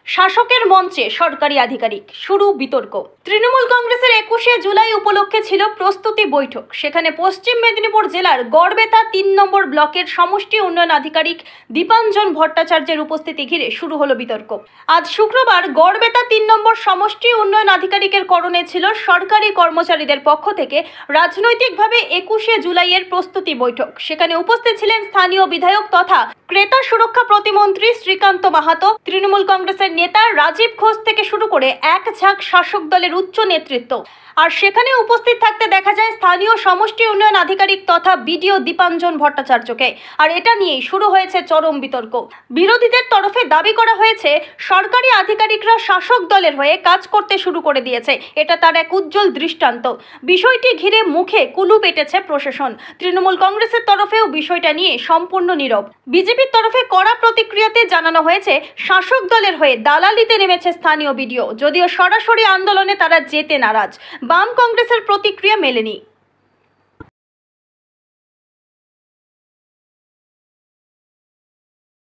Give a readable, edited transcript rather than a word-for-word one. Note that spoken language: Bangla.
শাসকের মঞ্চে সরকারি আধিকারিক, শুরু বিতর্ক। তৃণমূল কংগ্রেসের 21শে জুলাই উপলক্ষে ছিল প্রস্তুতি বৈঠক। সেখানে পশ্চিম মেদিনীপুর জেলার গড়বেতা 3 নম্বর ব্লকের সমষ্টি উন্নয়ন আধিকারিক দীপাঞ্জন ভট্টাচার্যের উপস্থিতি ঘিরে শুরু হলো বিতর্ক। আজ শুক্রবার গড়বেতা 3 নম্বর সমষ্টি উন্নয়ন আধিকারিকের করণে ছিল সরকারি কর্মচারীদের পক্ষ থেকে রাজনৈতিকভাবে 21শে জুলাইয়ের প্রস্তুতি বৈঠক। সেখানে উপস্থিত ছিলেন স্থানীয় বিধায়ক তথা ক্রেতা সুরক্ষা প্রতিমন্ত্রী শ্রীকান্ত মাহাতো, তৃণমূল কংগ্রেসের নেতা রাজীব ঘোষ থেকে শুরু করে এক ঝাঁক শাসক দলের উচ্চ নেতৃত্ব। আর সেখানে উপস্থিত থাকতে দেখা যায় স্থানীয় সমষ্টি উন্নয়ন আধিকারিক তথা বিডিও দীপাঞ্জন ভট্টাচার্যকে। আর এটা নিয়েই শুরু হয়েছে চরম বিতর্ক। বিরোধীদের তরফে দাবি করা হয়েছে সরকারি আধিকারিকরা শাসক দলের হয়ে কাজ করতে শুরু করে দিয়েছে। এটা তার এক উজ্জ্বল দৃষ্টান্ত। বিষয়টি ঘিরে মুখে কুলু পেটেছে প্রশাসন। তৃণমূল কংগ্রেসের তরফেও বিষয়টা নিয়ে সম্পূর্ণ নীরব। বিজেপির তরফে কড়া প্রতিক্রিয়াতে জানানো হয়েছে শাসক দলের হয়ে দালালিতে নেমেছে স্থানীয় বিডিও, যদিও সরাসরি আন্দোলনে তারা যেতে নারাজ। বাম কংগ্রেসের প্রতিক্রিয়া মেলেনি।